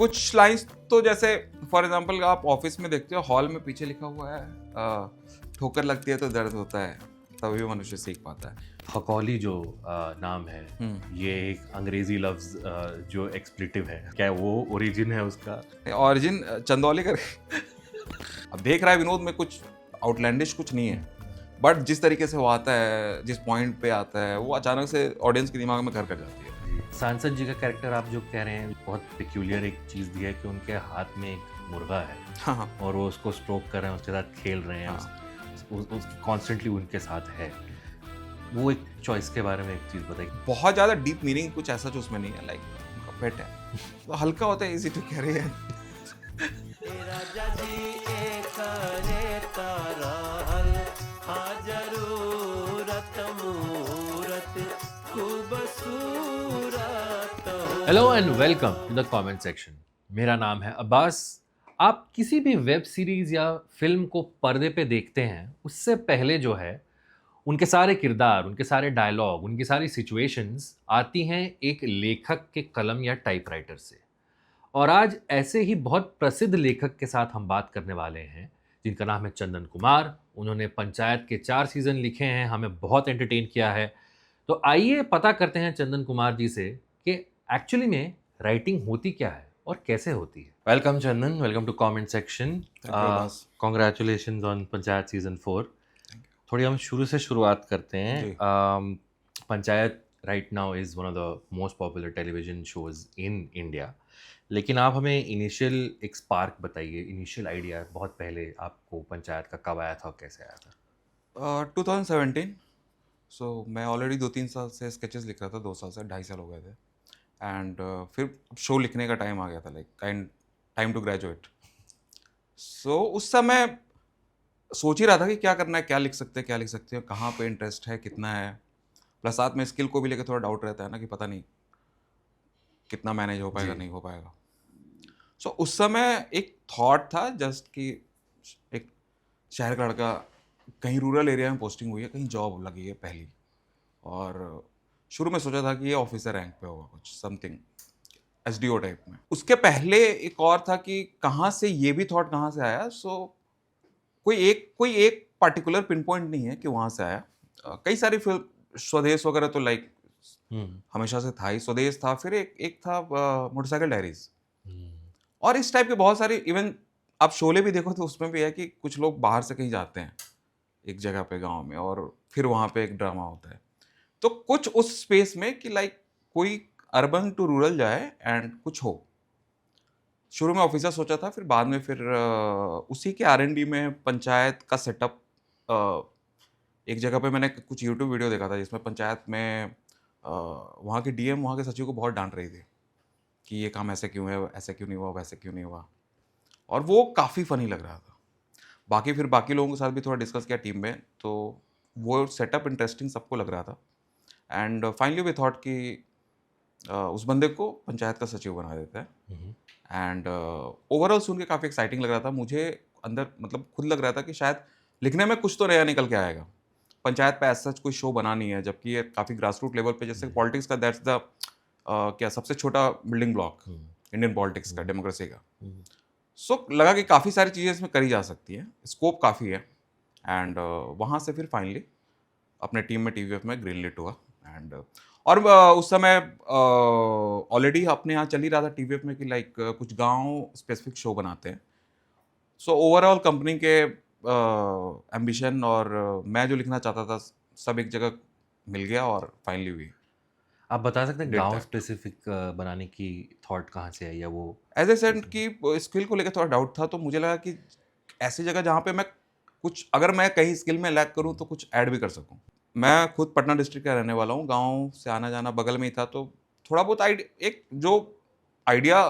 कुछ लाइंस तो जैसे फॉर एग्जांपल आप ऑफिस में देखते हो हॉल में पीछे लिखा हुआ है ठोकर लगती है तो दर्द होता है, तभी मनुष्य सीख पाता है। खगोली जो नाम है, ये एक अंग्रेजी लफ्ज जो एक्सप्लेटिव है, क्या वो ओरिजिन है उसका? ऑरिजिन चंदौली कर अब देख रहा है विनोद में कुछ आउटलैंडिश कुछ नहीं है, बट जिस तरीके से वो आता है, जिस पॉइंट पे आता है, वो अचानक से ऑडियंस के दिमाग में घर कर जाती है। सांसद जी का कैरेक्टर आप जो कह रहे हैं, बहुत पिक्यूलियर एक चीज़ दी है कि उनके हाथ में एक मुर्गा है हाँ हाँ और वो उसको स्ट्रोक कर रहे हैं, उसके साथ खेल रहे हैं, हाँ। कॉन्स्टेंटली उनके साथ है। वो एक चॉइस के बारे में एक चीज़ बताइए। बहुत ज़्यादा डीप मीनिंग कुछ ऐसा जो उसमें नहीं है, लाइक उनका पेट है तो हल्का होता है, इजी टू कैरी है। राजा जी एक करे ताराल जरूरत मूरत खूबसूरत हो। Hello and welcome to the comment section. मेरा नाम है अब्बास। आप किसी भी वेब सीरीज़ या फिल्म को पर्दे पे देखते हैं, उससे पहले जो है उनके सारे किरदार, उनके सारे डायलॉग, उनकी सारी सिचुएशंस आती हैं एक लेखक के कलम या टाइपराइटर से। और आज ऐसे ही बहुत प्रसिद्ध लेखक के साथ हम बात करने वाले हैं, जिनका नाम है चंदन कुमार। उन्होंने पंचायत के 4 सीज़न लिखे हैं, हमें बहुत एंटरटेन किया है। तो आइए पता करते हैं चंदन कुमार जी से कि एक्चुअली में राइटिंग होती क्या है और कैसे होती है। Welcome Chandan, welcome to comment section. Thank you, Abbas. Congratulations on Panchayat season 4। थोड़ी हम शुरू से शुरुआत करते हैं। जी। Panchayat right now is one of the most popular television shows in India. लेकिन आप हमें इनिशियल एक स्पार्क बताइए, इनिशियल आइडिया बहुत पहले आपको पंचायत का कब आया था और कैसे आया था? 2017। सो मैं ऑलरेडी 2-3 साल से स्केचेस लिख रहा था, 2 साल से 2.5 साल हो गए थे। एंड फिर शो लिखने का टाइम आ गया था, like kind time to graduate. So उस समय सोच ही रहा था कि क्या करना है, क्या लिख सकते हैं, कहाँ पे इंटरेस्ट है, कितना है। प्लस साथ में स्किल को भी लेकर थोड़ा डाउट रहता है ना कि पता नहीं कितना मैनेज हो पाएगा, जी। नहीं हो पाएगा। सो उस समय एक थॉट था जस्ट कि एक शहर का लड़का, कहीं रूरल एरिया में पोस्टिंग हुई है, कहीं जॉब लगी है पहली, और शुरू में सोचा था कि ये ऑफिसर रैंक पे होगा, कुछ समथिंग एसडीओ टाइप में। उसके पहले एक और था कि कहाँ से ये भी थॉट कहाँ से आया। सो कोई एक पर्टिकुलर पिन पॉइंट नहीं है कि वहाँ से आया। कई सारी फिल्म, स्वदेश वगैरह तो लाइक हम्म। हमेशा से था ही। स्वदेश था, फिर एक था मोटरसाइकिल डायरीज, हम्म। और इस टाइप के बहुत सारे। इवन आप शोले भी देखो तो उसमें भी है कि कुछ लोग बाहर से कहीं जाते हैं एक जगह पे गांव में, और फिर वहाँ पे एक ड्रामा होता है। तो कुछ उस स्पेस में कि लाइक कोई अर्बन टू रूरल जाए एंड कुछ हो। शुरू में ऑफिसर सोचा था, फिर बाद में फिर उसी के आर&डी में पंचायत का सेटअप। एक जगह पे मैंने कुछ यूट्यूब वीडियो देखा था जिसमें पंचायत में वहाँ के डीएम वहाँ के सचिव को बहुत डांट रही थी कि ये काम ऐसे क्यों है, ऐसे क्यों नहीं हुआ, वैसे क्यों नहीं हुआ। और वो काफ़ी फ़नी लग रहा था। बाकी फिर बाकी लोगों के साथ भी थोड़ा डिस्कस किया टीम में, तो वो सेटअप इंटरेस्टिंग सबको लग रहा था। एंड फाइनली वी थॉट कि उस बंदे को पंचायत का सचिव बना देता है। हम्म। एंड ओवरऑल सुन के काफ़ी एक्साइटिंग लग रहा था मुझे। अंदर मतलब खुद लग रहा था कि शायद लिखने में कुछ तो नया निकल के आएगा। पंचायत पे एज सच कोई शो बना नहीं है, जबकि ये काफ़ी ग्रास रूट लेवल पे, जैसे पॉलिटिक्स का दैट्स द क्या सबसे छोटा बिल्डिंग ब्लॉक इंडियन पॉलिटिक्स का, डेमोक्रेसी का। सो लगा कि काफ़ी सारी चीज़ें इसमें करी जा सकती हैं, स्कोप काफ़ी है। एंड वहाँ से फिर फाइनली अपने टीम में टीवीएफ में ग्रीन लिट हुआ। एंड और उस समय ऑलरेडी अपने यहाँ चल ही रहा था टीवीएफ में कि लाइक कुछ गांव स्पेसिफिक शो बनाते हैं। सो ओवरऑल कंपनी के एम्बिशन और मैं जो लिखना चाहता था सब एक जगह मिल गया, और फाइनली वी आप बता सकते हैं डिड गांव दैट। स्पेसिफिक बनाने की थॉट कहाँ से आई, या वो एज ए सेंट की स्किल को लेकर थोड़ा डाउट था, तो मुझे लगा कि ऐसी जगह जहाँ पे मैं कुछ, अगर मैं कहीं स्किल में लैक करूँ तो कुछ ऐड भी कर सकूँ। मैं खुद पटना डिस्ट्रिक्ट का रहने वाला हूँ, गांव से आना जाना बगल में ही था, तो थोड़ा बहुत एक जो आइडिया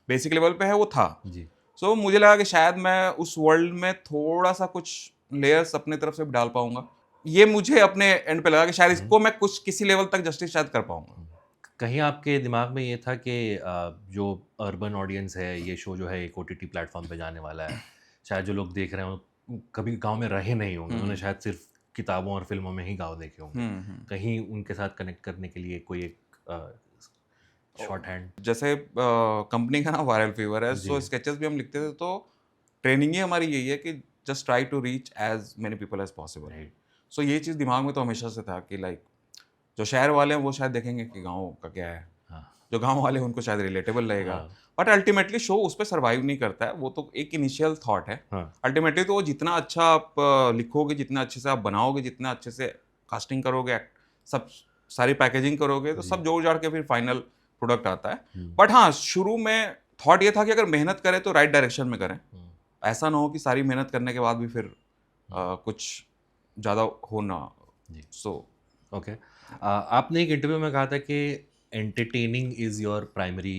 बेसिक लेवल पे है वो था। जी। सो मुझे लगा कि शायद मैं उस वर्ल्ड में थोड़ा सा कुछ लेयर्स अपने तरफ से भी डाल पाऊंगा। ये मुझे अपने एंड पे लगा कि शायद इसको मैं कुछ किसी लेवल तक जस्टिस शायद कर पाऊंगा। कहीं आपके दिमाग में ये था कि जो अर्बन ऑडियंस है, ये शो जो है एक ओटीटी प्लेटफॉर्म पे जाने वाला है, शायद जो लोग देख रहे हो कभी गांव में रहे नहीं होंगे, उन्होंने शायद सिर्फ किताबों और फिल्मों में ही गांव देखे होंगे। हम्म। कहीं उनके साथ कनेक्ट करने के लिए कोई एक शॉर्ट हैंड? जैसे कंपनी का ना वायरल फीवर है, सो जी। स्केचेस भी हम लिखते थे, तो ट्रेनिंग ही हमारी यही है कि just try to reach as many people as possible. Right. So ये चीज़ दिमाग में तो हमेशा से था कि लाइक जो शहर वाले हैं वो शायद देखेंगे कि गाँव का क्या है, हाँ। जो गाँव वाले हैं उनको शायद रिलेटेबल लगेगा, हाँ। बट अल्टीमेटली शो उस पे सर्वाइव नहीं करता है, वो तो एक इनिशियल थॉट है। हाँ। अल्टीमेटली तो वो जितना अच्छा आप लिखोगे, जितना अच्छे से आप बनाओगे, जितना अच्छे से कास्टिंग करोगे, सब सारी पैकेजिंग करोगे, तो जी। सब जोड़ जाड़ के फिर फाइनल प्रोडक्ट आता है। हम्म। बट हाँ, शुरू में थॉट ये था कि अगर मेहनत करें तो राइट डायरेक्शन में करें, हम्म। ऐसा ना हो कि सारी मेहनत करने के बाद भी फिर कुछ ज़्यादा हो ना। जी। So okay. आपने एक इंटरव्यू में कहा था कि entertaining is your primary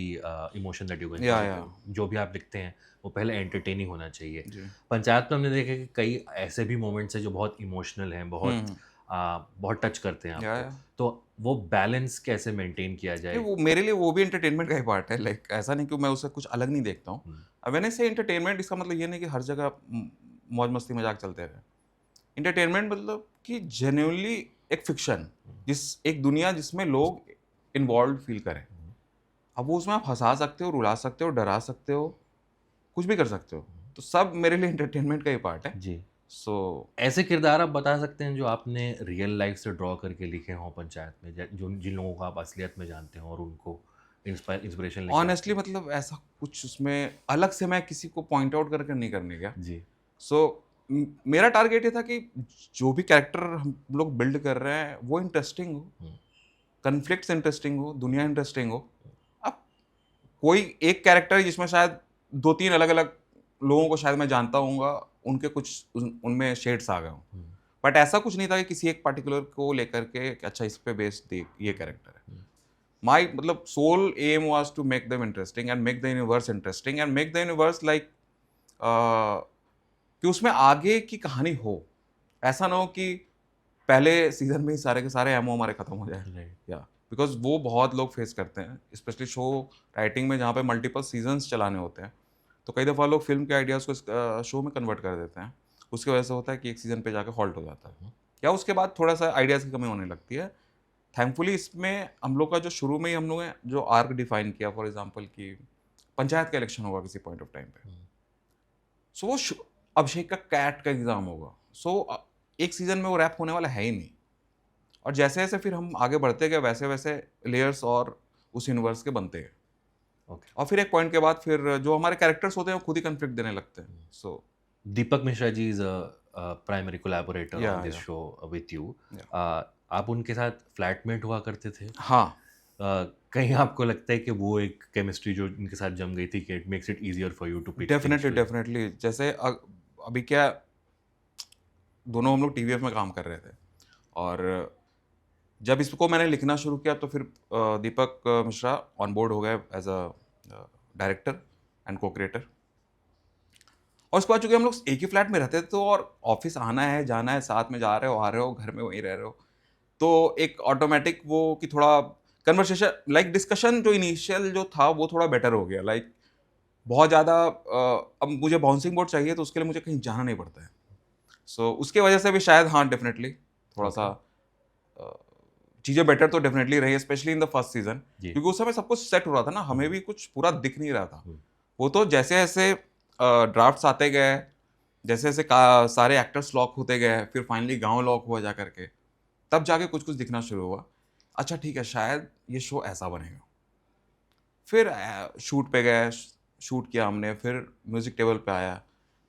emotion that you going या जो भी आप लिखते हैं वो पहले एंटरटेनिंग होना चाहिए। जी। पंचायत में हमने देखा कि कई ऐसे भी मोमेंट्स हैं जो बहुत इमोशनल हैं, बहुत बहुत टच करते हैं या आपको, तो वो बैलेंस कैसे मेंटेन किया नहीं, जाए? वो मेरे लिए वो भी एंटरटेनमेंट का ही पार्ट है। लाइक ऐसा नहीं कि मैं उसे कुछ अलग नहीं देखता हूँ। हम्म। मैंने से एंटरटेनमेंट, इसका मतलब ये नहीं कि हर जगह मौज मस्ती मजाक चलते रहे। एंटरटेनमेंट मतलब कि जेन्युइनली एक फिक्शन, एक दुनिया जिसमें लोग इन्वॉल्व फील करें। अब वो उसमें आप हंसा सकते हो, रुला सकते हो, डरा सकते हो, कुछ भी कर सकते हो, तो सब मेरे लिए एंटरटेनमेंट का ही पार्ट है। जी। सो ऐसे किरदार आप बता सकते हैं जो आपने रियल लाइफ से ड्रॉ करके लिखे हों पंचायत में, जो जिन लोगों को आप असलियत में जानते हो और उनको इंस्पिरेशन लेके आते ऑनेस्टली मतलब ऐसा कुछ उसमें अलग से मैं किसी को पॉइंट आउट करके नहीं करने गया। हैं? जी। सो मेरा टारगेट ये था कि जो भी कैरेक्टर हम लोग बिल्ड कर रहे हैं वो इंटरेस्टिंग हो, कन्फ्लिक्ट्स इंटरेस्टिंग हो, दुनिया इंटरेस्टिंग हो। अब कोई एक कैरेक्टर जिसमें शायद 2-3 अलग-अलग लोगों को शायद मैं जानता हूँगा, उनके कुछ उनमें शेड्स आ गए हों। बट ऐसा कुछ नहीं था कि किसी एक पर्टिकुलर को लेकर के कि अच्छा इस पे बेस्ड ये कैरेक्टर है। माई मतलब sole aim was to make them interesting and make the universe interesting and make the universe like कि उसमें आगे की कहानी हो। ऐसा ना हो कि पहले सीजन में ही सारे के सारे एमओ हमारे खत्म हो जाए। राइट। या बिकॉज वो बहुत लोग फेस करते हैं, स्पेशली शो राइटिंग में जहाँ पे मल्टीपल सीजन्स चलाने होते हैं, तो कई दफ़ा लोग फिल्म के आइडियाज़ को शो में कन्वर्ट कर देते हैं। उसकी वजह से होता है कि एक सीज़न पे जाके हॉल्ट हो जाता है, या उसके बाद थोड़ा सा आइडियाज़ की कमी होने लगती है। थैंकफुली इसमें हम लोग का जो शुरू में ही हम लोग ने जो आर्क डिफाइन किया, फॉर एग्जांपल कि पंचायत का इलेक्शन होगा किसी पॉइंट ऑफ टाइम पे, सो वो अभिषेक का कैट का एग्ज़ाम होगा। सो एक सीज़न में वो रैप होने वाला है ही नहीं, और जैसे जैसे फिर हम आगे बढ़ते गए वैसे वैसे लेयर्स और उस यूनिवर्स के बनते गए। ओके। और फिर एक पॉइंट के बाद फिर जो हमारे कैरेक्टर्स होते हैं वो खुद ही कन्फ्लिक्ट देने लगते हैं। So Deepak Mishra ji is primary collaborator Yeah, on this yeah. Show with you. Yeah. आप उनके साथ फ्लैटमेट हुआ करते थे? हाँ, कहीं आपको लगता है कि वो एक केमिस्ट्री जो इनके साथ जम गई थी कि it makes it easier for you to pick? Definitely जैसे अभी क्या, दोनों हम लोग टीवीएफ में काम कर रहे थे, और जब इसको मैंने लिखना शुरू किया तो फिर दीपक मिश्रा ऑन बोर्ड हो गए एज अ डायरेक्टर एंड को क्रिएटर। और उसके बाद चूंकि हम लोग एक ही फ्लैट में रहते थे, तो और ऑफिस आना है जाना है, साथ में जा रहे हो आ रहे हो, घर में वहीं रह रहे हो, तो एक ऑटोमेटिक वो कि थोड़ा कन्वर्सेशन लाइक डिस्कशन जो इनिशियल जो था वो थोड़ा बेटर हो गया। लाइक बहुत ज़्यादा अब मुझे बाउंसिंग बोर्ड चाहिए तो उसके लिए मुझे कहीं जाना नहीं पड़ता है। सो उसके वजह से भी शायद हाँ डेफिनेटली थोड़ा सा चीज़ें बेटर तो डेफिनेटली रही, specially in the first season, जी। क्योंकि उस समय सब कुछ सेट हो रहा था ना, हमें भी कुछ पूरा दिख नहीं रहा था। हम्म। वो तो जैसे जैसे ड्राफ्ट्स आते गए, जैसे जैसे सारे एक्टर्स लॉक होते गए, फिर फाइनली गांव लॉक हुआ जा करके, तब जाके कुछ कुछ दिखना शुरू हुआ। अच्छा ठीक है, शायद ये शो ऐसा बनेगा। फिर शूट पे गए, शूट किया हमने, फिर म्यूजिक टेबल पे आया,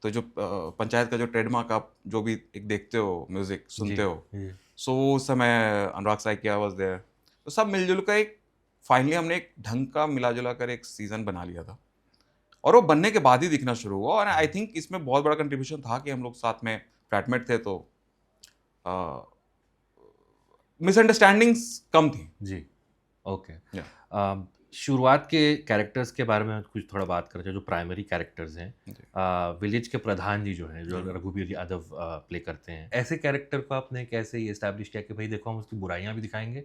तो जो पंचायत का जो ट्रेडमार्क आप जो भी एक देखते हो, म्यूजिक सुनते हो, सो उस समय अनुराग साइकिया वाज देयर, तो सब मिलजुल कर एक फाइनली हमने एक ढंग का मिला जुला कर एक सीजन बना लिया था, और वो बनने के बाद ही दिखना शुरू हुआ। और आई थिंक इसमें बहुत बड़ा कंट्रीब्यूशन था कि हम लोग साथ में फ्लैटमेट थे, तो मिसअंडरस्टैंडिंग्स कम थी। जी। ओके। Yeah. शुरुआत के कैरेक्टर्स के बारे में कुछ थोड़ा बात करते हैं, जो प्राइमरी कैरेक्टर्स हैं। विलेज के प्रधान जी जो हैं, जो रघुवीर यादव प्ले करते हैं, ऐसे कैरेक्टर को आपने कैसे ये एस्टैब्लिश किया कि भाई देखो हम उसकी बुराइयां भी दिखाएंगे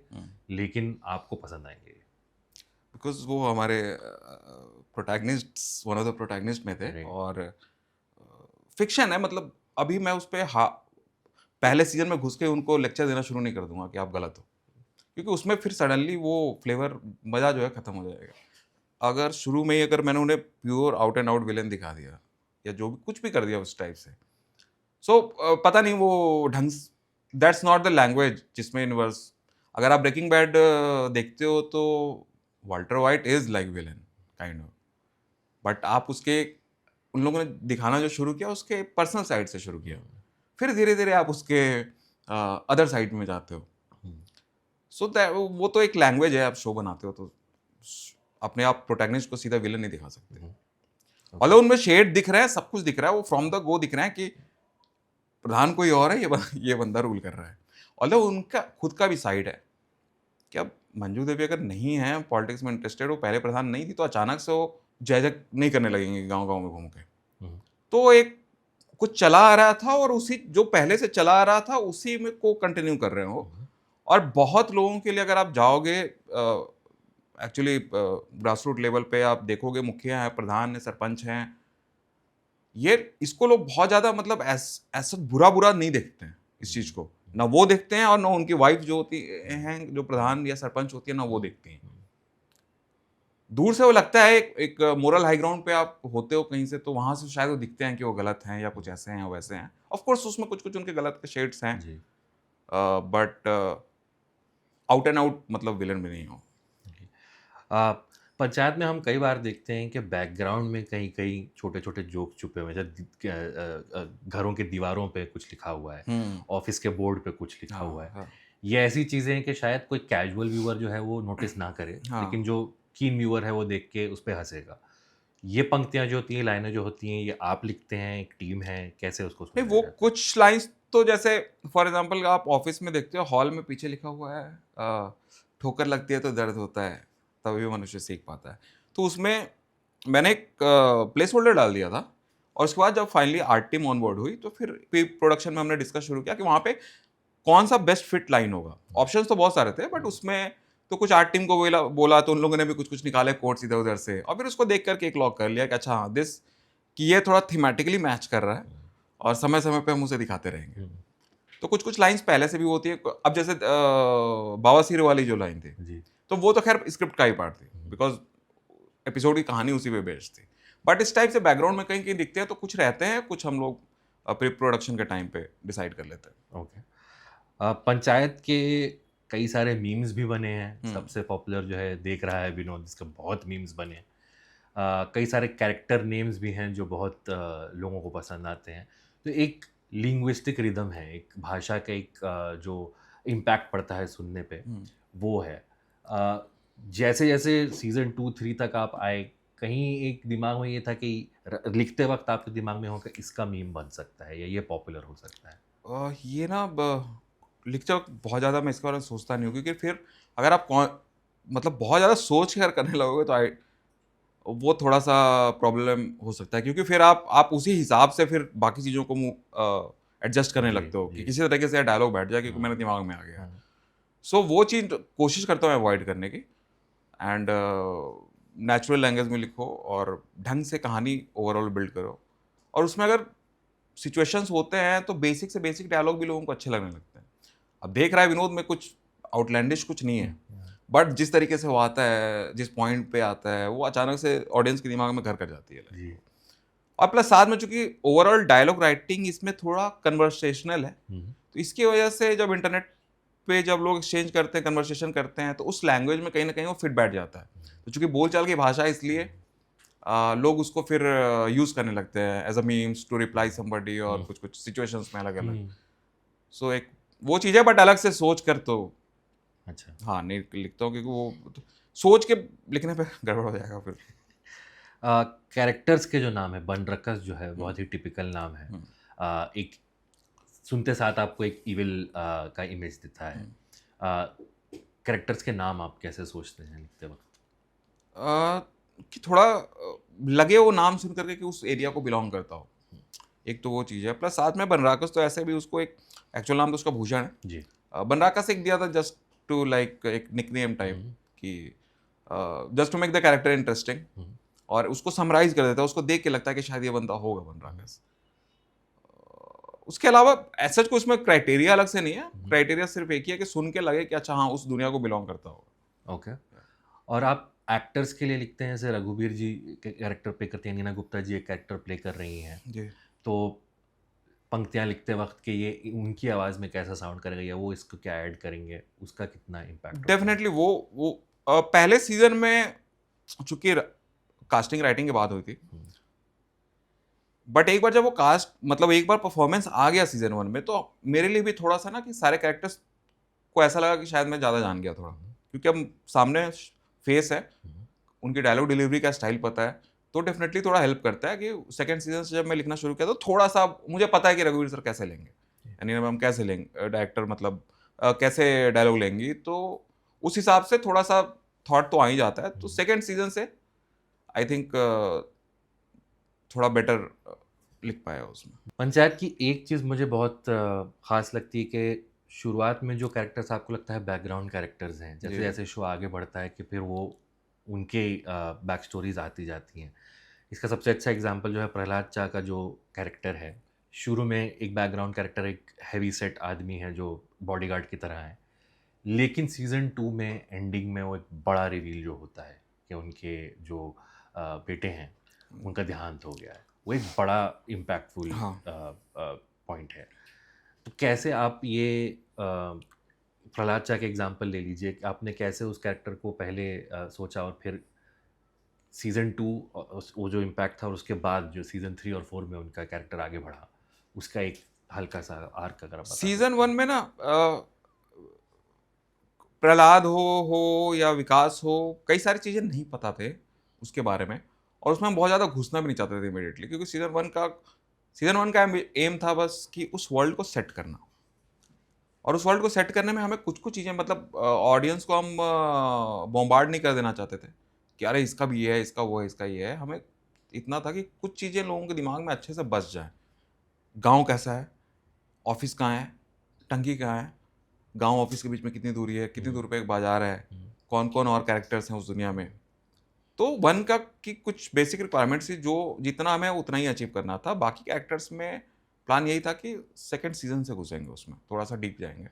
लेकिन आपको पसंद आएंगे? बिकॉज वो हमारे protagonist, one of the protagonist में थे, Right. और फिक्शन है, मतलब अभी मैं उस पर पहले सीजन में घुस के उनको लेक्चर देना शुरू नहीं कर दूंगा कि आप गलत हो। क्योंकि उसमें फिर सडनली वो फ्लेवर मज़ा जो है ख़त्म हो जाएगा। अगर शुरू में ही अगर मैंने उन्हें pure out and out villain दिखा दिया या जो भी कुछ भी कर दिया उस टाइप से, सो पता नहीं वो ढंग दैट्स नॉट द लैंग्वेज जिसमें यूनिवर्स। अगर आप ब्रेकिंग बैड देखते हो तो Walter white is like villain kind of, but आप उसके उन लोगों ने दिखाना जो शुरू किया उसके पर्सनल साइड से शुरू किया, फिर धीरे धीरे आप उसके अदर साइड में जाते हो। सो वो तो एक लैंग्वेज है, आप शो बनाते हो तो अपने आप प्रोटैगनिस्ट को सीधा विलन नहीं दिखा सकते। और उनमें शेड दिख रहा है, सब कुछ दिख रहा है, वो फ्रॉम द गो दिख रहा है कि प्रधान कोई और है, ये बंदा रूल कर रहा है। और उनका खुद का भी साइड है कि अब मंजू देवी अगर नहीं है पॉलिटिक्स में इंटरेस्टेड, वो पहले प्रधान नहीं थी तो अचानक से वो जय जय नहीं करने लगेंगे गांव गांव में घूम के। तो एक कुछ चला आ रहा था और उसी जो पहले से चला आ रहा था उसी में को कंटिन्यू कर रहे हो। और बहुत लोगों के लिए अगर आप जाओगे एक्चुअली ग्रास रूट लेवल पे आप देखोगे, मुखिया हैं, प्रधान हैं, सरपंच हैं, ये इसको लोग बहुत ज़्यादा मतलब ऐसा बुरा नहीं देखते हैं इस चीज़ को, ना वो देखते हैं और ना उनकी वाइफ जो होती हैं, जो प्रधान या सरपंच होती है, ना वो देखती हैं। दूर से वो लगता है एक मोरल हाई ग्राउंड पे आप होते हो कहीं से, तो वहां से शायद वो दिखते हैं कि वो गलत हैं या कुछ ऐसे हैं वैसे हैं। ऑफ कोर्स उसमें कुछ कुछ उनके गलत के शेड्स हैं, बट आउट एंड आउट मतलब विलन भी नहीं हो। पंचायत में हम कई बार देखते हैं कि बैकग्राउंड में कहीं कहीं छोटे छोटे जोक छुपे हुए हैं, जैसे घरों की दीवारों पे कुछ लिखा हुआ है, ऑफिस के बोर्ड पे कुछ लिखा हुआ है। ये ऐसी चीज़ें हैं कि शायद कोई कैजुअल व्यूअर जो है वो नोटिस ना करे, लेकिन जो कीन व्यूअर है वो देख के उस पर हंसेगा। ये पंक्तियां जो होती हैं, लाइनें जो होती हैं, ये आप लिखते हैं, एक टीम है, कैसे उसको नहीं, समझा वो जाता है? कुछ लाइंस तो जैसे फॉर एग्जांपल आप ऑफिस में देखते हो, हॉल में पीछे लिखा हुआ है ठोकर लगती है तो दर्द होता है, तभी मनुष्य सीख पाता है। तो उसमें मैंने एक प्लेस होल्डर डाल दिया था, और उसके बाद जब finally art team on board हुई तो फिर प्रोडक्शन में हमने डिस्कस शुरू किया कि वहाँ पे कौन सा बेस्ट फिट लाइन होगा। ऑप्शंस तो बहुत सारे थे, बट उसमें तो कुछ आर्ट टीम को बोला तो उन लोगों ने भी कुछ कुछ निकाले कोट्स इधर उधर से, और फिर उसको देख करके एक लॉक कर लिया कि अच्छा हाँ दिस, कि ये थोड़ा थीमेटिकली मैच कर रहा है और समय समय पे हम उसे दिखाते रहेंगे। तो कुछ कुछ लाइंस पहले से भी होती है। अब जैसे बावासीर वाली जो लाइन थी, जी। तो वो तो खैर स्क्रिप्ट का ही पार्ट थी, बिकॉज एपिसोड की कहानी उसी पे बेस्ड थी। बट इस टाइप से बैकग्राउंड में कहीं कहीं दिखते हैं, तो कुछ रहते हैं, कुछ हम लोग प्री प्रोडक्शन के टाइम पे डिसाइड कर लेते हैं। ओके। पंचायत के कई सारे मीम्स भी बने हैं। सबसे पॉपुलर जो है देख रहा है विनोद, जिसके बहुत मीम्स बने हैं। कई सारे कैरेक्टर नेम्स भी हैं जो बहुत लोगों को पसंद आते हैं। तो एक लिंग्विस्टिक रिदम है, एक भाषा का एक जो इम्पैक्ट पड़ता है सुनने पे, वो है। जैसे जैसे सीज़न 2-3 तक आप आए, कहीं एक दिमाग में ये था कि लिखते वक्त आपके दिमाग में होगा इसका मीम बन सकता है या ये पॉपुलर हो सकता है? ये ना लिखते वक्त बहुत ज़्यादा मैं इसके बारे में सोचता नहीं हूँ, क्योंकि फिर अगर आप मतलब बहुत ज़्यादा सोच कर करने लगोगे तो वो थोड़ा सा प्रॉब्लम हो सकता है, क्योंकि फिर आप उसी हिसाब से फिर बाकी चीज़ों को एडजस्ट करने जी, लगते हो कि जी। किसी तरीके से डायलॉग बैठ जाए, क्योंकि मेरे दिमाग में आ गया। सो वो चीज़ कोशिश करता हूँ अवॉइड करने की, एंड नेचुरल लैंग्वेज में लिखो और ढंग से कहानी ओवरऑल बिल्ड करो। और उसमें अगर सिचुएशंस होते हैं तो बेसिक से बेसिक डायलॉग भी लोगों को अच्छे लगने लगते हैं। अब देख रहा है विनोद में कुछ आउटलैंडिश कुछ नहीं है, बट जिस तरीके से वो आता है, जिस पॉइंट पे आता है, वो अचानक से ऑडियंस के दिमाग में घर कर जाती है। जी। और प्लस साथ में चूंकि ओवरऑल डायलॉग राइटिंग इसमें थोड़ा कन्वर्सेशनल है, तो इसकी वजह से जब इंटरनेट पे जब लोग एक्सचेंज करते हैं, कन्वर्सेशन करते हैं, तो उस लैंग्वेज में कहीं ना कहीं वो फिट बैठ जाता है। तो चूंकि बोलचाल की भाषा है, इसलिए लोग उसको फिर यूज़ करने लगते हैं as a memes to reply somebody, और कुछ कुछ सिचुएशंस में अलग अलग। सो एक वो चीज़ है, बट अलग से सोच कर तो अच्छा। हाँ नहीं लिखता हूँ, क्योंकि वो तो सोच के लिखने पे गड़बड़ हो जाएगा फिर। कैरेक्टर्स के जो नाम है, बनरक्कस जो है बहुत ही टिपिकल नाम है। एक सुनते साथ आपको एक इविल का इमेज देता है। कैरेक्टर्स के नाम आप कैसे सोचते हैं लिखते वक्त? कि थोड़ा लगे वो नाम सुन करके कि उस एरिया को बिलोंग करता हो, एक तो वो चीज़ है। प्लस साथ में बनराकस तो ऐसे भी उसको एक एक्चुअल नाम तो उसका भूषण है जी। बनराकस एक दिया था जस्ट टू लाइक एक निकनेम टाइप, कि just to make the character interesting, और उसको समराइज कर देता है, उसको देख के लगता है कि शायद ये बंदा होगा बनराकस। उसके अलावा ऐसा कुछ उसमें क्राइटेरिया अलग से नहीं है, क्राइटेरिया सिर्फ एक ही है कि सुन के लगे कि अच्छा हाँ उस दुनिया को बिलोंग करता होगा। ओके। और आप एक्टर्स के लिए लिखते हैं, जैसे रघुवीर जी के कैरेक्टर प्ले करते हैं, नीना गुप्ता जी एक कैरेक्टर प्ले कर रही हैं, जी। तो पंक्तियां लिखते वक्त कि ये उनकी आवाज़ में कैसा साउंड करेगा या वो इसको क्या ऐड करेंगे, उसका कितना इम्पैक्ट? डेफिनेटली वो पहले सीजन में चूंकि कास्टिंग राइटिंग की बात हुई थी, बट एक बार जब वो कास्ट मतलब एक बार परफॉर्मेंस आ गया सीजन 1 में, तो मेरे लिए भी थोड़ा सा ना कि सारे कैरेक्टर्स को ऐसा लगा कि शायद मैं ज़्यादा जान गया थोड़ा, क्योंकि अब सामने फेस है, उनकी डायलॉग डिलीवरी का स्टाइल पता है, तो डेफिनेटली थोड़ा हेल्प करता है कि सेकंड सीजन से जब मैं लिखना शुरू किया तो थोड़ा सा मुझे पता है कि रघुवीर सर कैसे लेंगे, यानी मैम कैसे लेंगे, डायरेक्टर मतलब कैसे डायलॉग लेंगी, तो उस हिसाब से थोड़ा सा थॉट तो आ ही जाता है। तो सेकंड सीजन से आई थिंक थोड़ा बेटर लिख पाया उसमें। पंचायत की एक चीज़ मुझे बहुत ख़ास लगती है कि शुरुआत में जो कैरेक्टर्स आपको लगता है बैकग्राउंड कैरेक्टर्स हैं, जैसे जी। जैसे शो आगे बढ़ता है कि फिर वो उनके बैक स्टोरीज आती जाती हैं। इसका सबसे अच्छा एग्जांपल जो है प्रहलाद चा का जो कैरेक्टर है, शुरू में एक बैकग्राउंड कैरेक्टर, एक हैवी सेट आदमी है जो बॉडीगार्ड की तरह है, लेकिन सीज़न 2 में एंडिंग में वो एक बड़ा रिवील जो होता है कि उनके जो बेटे हैं उनका देहांत हो गया है, वो एक बड़ा इम्पैक्टफुल हाँ। पॉइंट है। तो कैसे आप ये प्रहलाद चा के एग्जाम्पल ले लीजिए कि आपने कैसे उस कैरेक्टर को पहले सोचा और फिर सीज़न 2 वो जो इम्पैक्ट था और उसके बाद जो सीज़न 3 और 4 में उनका कैरेक्टर आगे बढ़ा, उसका एक हल्का सा आर्क अगर आप बता सीजन 1 में ना प्रहलाद हो या विकास हो, कई सारी चीज़ें नहीं पता थे उसके बारे में, और उसमें हम बहुत ज़्यादा घुसना भी नहीं चाहते थे इमीडिएटली, क्योंकि सीजन 1 का एम था बस कि उस वर्ल्ड को सेट करना, और उस वर्ल्ड को सेट करने में हमें कुछ कुछ चीज़ें मतलब ऑडियंस को हम बॉम्बार्ड नहीं कर देना चाहते थे कि अरे इसका भी ये है, इसका वो है, इसका ये है। हमें इतना था कि कुछ चीज़ें लोगों के दिमाग में अच्छे से बस जाएं। गांव कैसा है, ऑफिस कहाँ है, टंकी कहाँ है, गांव ऑफिस के बीच में कितनी दूरी है, कितनी दूर पे एक बाजार है, कौन कौन और कैरेक्टर्स हैं उस दुनिया में। तो 1 का की कुछ बेसिक रिक्वायरमेंट्स थी, जो जितना हमें उतना ही अचीव करना था। बाकी कैरेक्टर्स में प्लान यही था कि सेकंड सीजन से घुसेंगे उसमें, थोड़ा सा डीप जाएंगे,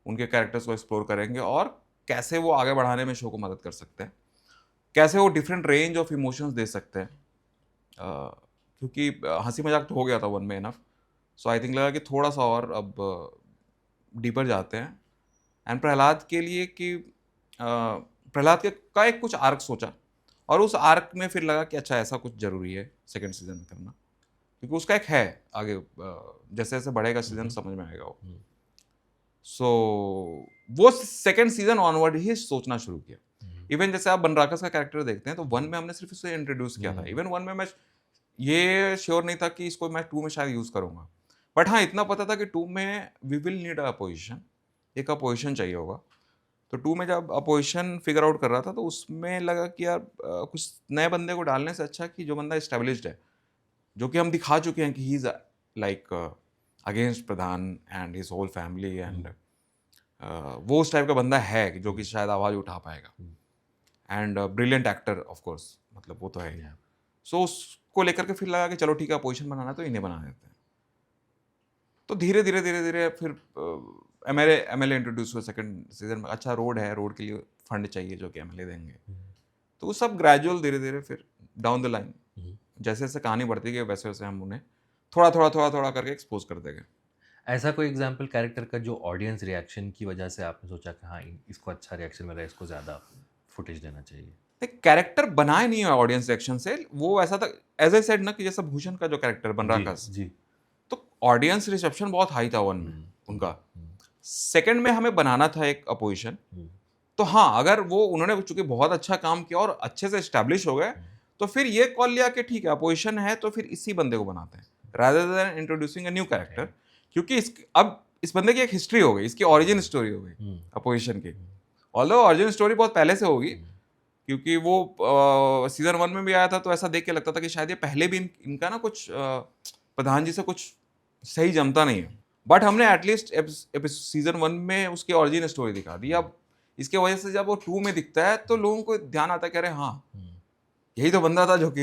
उनके कैरेक्टर्स को एक्सप्लोर करेंगे और कैसे वो आगे बढ़ाने में शो को मदद कर सकते हैं, कैसे वो डिफरेंट रेंज ऑफ इमोशंस दे सकते हैं। क्योंकि हंसी मजाक तो हो गया था 1 में इनफ, सो आई थिंक लगा कि थोड़ा सा और अब डीपर जाते हैं। एंड प्रहलाद के लिए कि प्रहलाद के का एक कुछ आर्क सोचा, और उस आर्क में फिर लगा कि अच्छा ऐसा कुछ जरूरी है सेकंड सीजन में करना, क्योंकि उसका एक है आगे जैसे जैसे बढ़ेगा सीजन समझ में आएगा वो। सो वो सेकंड सीजन ऑनवर्ड ही सोचना शुरू किया। इवन जैसे आप बनराकस का कैरेक्टर देखते हैं तो 1 में हमने सिर्फ इसे इंट्रोड्यूस किया था। इवन 1 में मैं ये श्योर नहीं था कि इसको मैं 2 में शायद यूज करूंगा, बट हाँ इतना पता था कि 2 में we will need a opposition, एक अपोजिशन चाहिए होगा। तो 2 में जब अपोजिशन फिगर आउट कर रहा था तो उसमें लगा कि यार कुछ नए बंदे को डालने से अच्छा कि जो बंदा एस्टेब्लिश्ड है, जो कि हम दिखा चुके हैं कि he is like against Pradhan and his whole family, एंड वो उस टाइप का बंदा है कि जो कि शायद आवाज़ उठा पाएगा, and brilliant actor of course, मतलब वो तो है ही। सो उसको लेकर के फिर लगा कि चलो ठीक है अपोजिशन बनाना है तो इन्हें बना देते हैं। तो धीरे धीरे फिर एमएलए इंट्रोड्यूस हुआ सेकंड सीजन में। अच्छा रोड है, रोड के लिए फंड चाहिए जो कि एमएलए देंगे। तो वो सब ग्रेजुअल धीरे धीरे फिर डाउन द लाइन जैसे जैसे कहानी बढ़ती गई वैसे वैसे हम उन्हें थोड़ा थोड़ा करके एक्सपोज करते गए। ऐसा कोई एग्जाम्पल कैरेक्टर का जो ऑडियंस रिएक्शन की वजह से आपने सोचा कि हाँ इसको अच्छा रिएक्शन मिला, इसको ज़्यादा फुटेज देना चाहिए? कैरेक्टर बनाए नहीं है ऑडियंस रिएक्शन से, वो ऐसा था एज ए सेड ना कि जैसा भूषण का जो कैरेक्टर बन रहा जी। तो ऑडियंस रिसेप्शन बहुत हाई था 1 में उनका। सेकंड में हमें बनाना था एक अपोजिशन, तो हाँ अगर वो उन्होंने चूंकि बहुत अच्छा काम किया और अच्छे से एस्टैब्लिश हो गए तो फिर ये कॉल लिया कि ठीक है अपोजिशन है तो फिर इसी बंदे को बनाते हैं rather than introducing a new character, क्योंकि अब इस बंदे की एक हिस्ट्री हो गई, इसकी ओरिजिन स्टोरी हो गई अपोजिशन की। ऑल्दो ओरिजिन स्टोरी बहुत पहले से होगी, क्योंकि वो सीजन 1 में भी आया था तो ऐसा देख के लगता था कि शायद ये पहले भी इनका ना कुछ प्रधान जी से कुछ सही जमता नहीं है, बट हमने एटलीस्ट सीजन 1 में उसकी ओरिजिन स्टोरी दिखा दी। अब इसके वजह से जब वो 2 में दिखता है तो लोगों को ध्यान आता है कि अरे हाँ यही तो बंदा था जो कि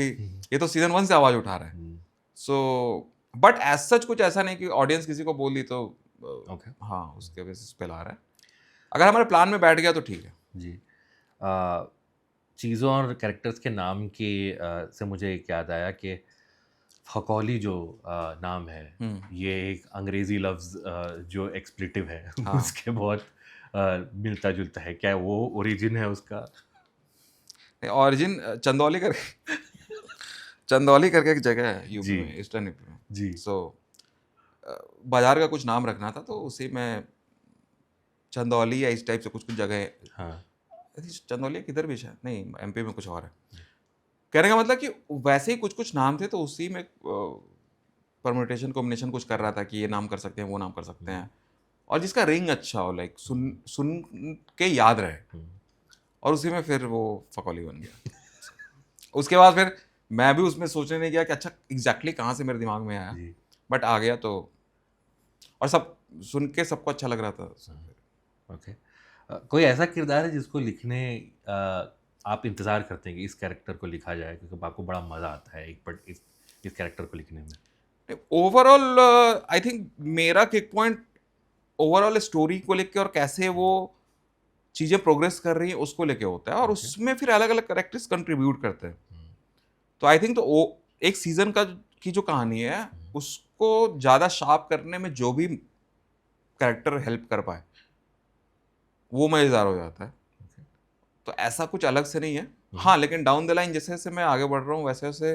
ये तो सीजन 1 से आवाज उठा रहा है। सो बट एज सच कुछ ऐसा नहीं कि ऑडियंस किसी को बोल दी तो ओके हाँ उसके बेसिस पे ला रहा है। अगर हमारे प्लान में बैठ गया तो ठीक है। जी। चीज़ों और कैरेक्टर्स के नाम के से मुझे एक याद आया कि खगोली जो नाम है, ये एक अंग्रेज़ी लफ्ज़ जो एक्सप्लेटिव है हाँ। उसके बहुत मिलता-जुलता है। क्या वो ओरिजिन है उसका? ऑरिजिन चंदौली करके चंदौली करके एक जगह है यूपी जी। में, ईस्टर्न यूपी में। जी। सो बाजार का कुछ नाम रखना था तो उसी में चंदौली या इस टाइप से कुछ कुछ जगह है। हाँ। चंदौली किधर भी शायद नहीं, एमपी में कुछ और है। कहने का मतलब कि वैसे ही कुछ कुछ नाम थे तो उसी में परम्यूटेशन कॉम्बिनेशन कुछ कर रहा था कि ये नाम कर सकते हैं, वो नाम कर सकते हैं, और जिसका रिंग अच्छा हो, लाइक सुन सुन के याद रहे, और उसी में फिर वो फकौली बन गया। उसके बाद फिर मैं भी उसमें सोचने नहीं गया कि अच्छा एग्जैक्टली कहाँ से मेरे दिमाग में आया, जी। बट आ गया तो, और सब सुन के सबको अच्छा लग रहा था। ओके। कोई ऐसा किरदार है जिसको लिखने आप इंतज़ार करते हैं कि इस कैरेक्टर को लिखा जाए क्योंकि आपको बड़ा मज़ा आता है इस कैरेक्टर को लिखने में? ओवरऑल आई थिंक मेरा किक पॉइंट ओवरऑल स्टोरी को लेके और कैसे वो चीज़ें प्रोग्रेस कर रही हैं उसको लेके होता है, और Okay. उसमें फिर अलग अलग कैरेक्टर्स कंट्रीब्यूट करते हैं। तो आई थिंक तो वो एक सीजन का की जो कहानी है उसको ज़्यादा शार्प करने में जो भी कैरेक्टर हेल्प कर पाए वो मज़ेदार हो जाता है। तो ऐसा कुछ अलग से नहीं है। हाँ, लेकिन डाउन द लाइन जैसे जैसे मैं आगे बढ़ रहा हूँ वैसे वैसे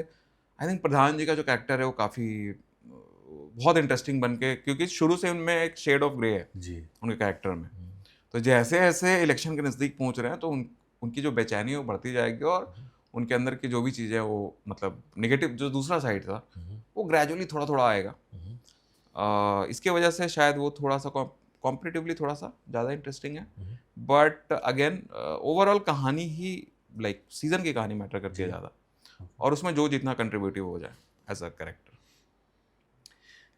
आई थिंक प्रधान जी का जो कैरेक्टर है वो काफ़ी बहुत इंटरेस्टिंग बन के, क्योंकि शुरू से उनमें एक शेड ऑफ ग्रे है जी। उनके कैरेक्टर में। तो जैसे जैसे इलेक्शन के नज़दीक पहुंच रहे हैं तो उनकी जो बेचैनी है वो बढ़ती जाएगी, और उनके अंदर की जो भी चीज़ें वो मतलब नेगेटिव जो दूसरा साइड था वो ग्रेजुअली थोड़ा थोड़ा आएगा। इसके वजह से शायद वो थोड़ा सा कॉम्पिटिटिवली थोड़ा सा ज़्यादा इंटरेस्टिंग है, बट अगेन ओवरऑल कहानी ही लाइक सीज़न की कहानी मैटर करती है ज़्यादा, और उसमें जो जितना कंट्रीब्यूटिव हो जाए एज अ कैरेक्टर।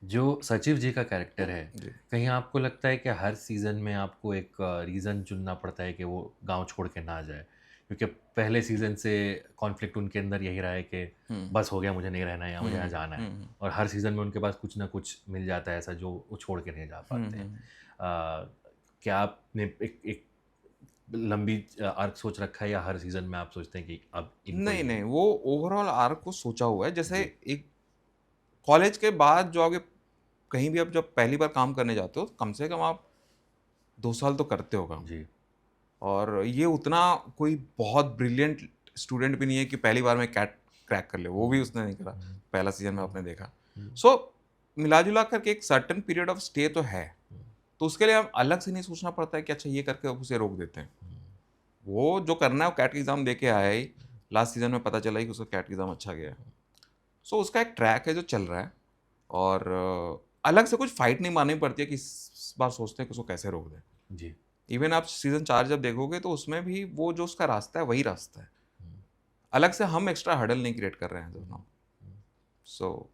जो सचिव जी का कैरेक्टर है, जी। कहीं आपको लगता है कि हर सीज़न में आपको एक रीज़न चुनना पड़ता है कि वो गाँव छोड़ के ना जाए? क्योंकि पहले सीज़न से कॉन्फ्लिक्ट उनके अंदर यही रहा है कि बस हो गया, मुझे नहीं रहना है यहाँ, मुझे यहाँ जाना है। और हर सीज़न में उनके पास कुछ ना कुछ मिल जाता है ऐसा जो वो छोड़ के नहीं जा पाते हैं। क्या आपने एक लंबी आर्क सोच रखा है या हर सीज़न में आप सोचते हैं कि अब इनको नहीं ही नहीं, वो ओवरऑल आर्क को सोचा हुआ है। जैसे जी। एक कॉलेज के बाद जो आगे कहीं भी आप जब पहली बार काम करने जाते हो कम से कम आप 2 साल तो करते हो काम, जी। और ये उतना कोई बहुत ब्रिलियंट स्टूडेंट भी नहीं है कि पहली बार में कैट क्रैक कर ले, वो भी उसने नहीं करा पहला सीजन में आपने देखा। सो मिला जुला करके एक सर्टेन पीरियड ऑफ स्टे तो है, तो उसके लिए हम अलग से नहीं सोचना पड़ता है कि अच्छा ये करके अब उसे रोक देते हैं। वो जो करना है वो कैट एग्ज़ाम दे के आया ही, लास्ट सीजन में पता चला ही कि उसका कैट एग्ज़ाम अच्छा गया है। सो उसका एक ट्रैक है जो चल रहा है, और अलग से कुछ फाइट नहीं मारनी पड़ती है कि इस बार सोचते हैं कि उसको कैसे रोक दें। जी। इवन आप सीज़न 4 जब देखोगे तो उसमें भी वो जो उसका रास्ता है वही रास्ता है, अलग से हम एक्स्ट्रा हर्डल नहीं क्रिएट कर रहे हैं दोनों। सो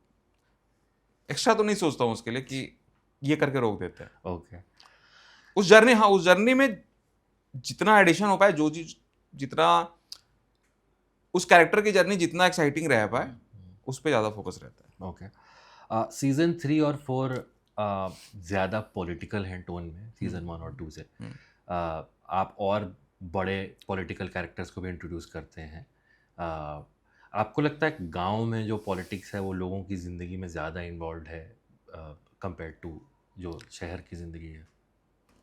एक्स्ट्रा तो नहीं सोचता हूँ उसके लिए कि ये करके रोक देते हैं। ओके। उस जर्नी, हाँ उस जर्नी में जितना एडिशन हो पाए, जो चीज जितना उस कैरेक्टर की जर्नी जितना एक्साइटिंग रह पाए उस पर ज़्यादा फोकस रहता है। ओके। सीज़न 3 और 4 ज़्यादा पॉलिटिकल हैं टोन में सीज़न 1 और 2 से। आप और बड़े पॉलिटिकल कैरेक्टर्स को भी इंट्रोड्यूस करते हैं। आपको लगता है गांव में जो पॉलिटिक्स है वो लोगों की ज़िंदगी में ज़्यादा इन्वॉल्व है कंपेयर टू जो शहर की ज़िंदगी है?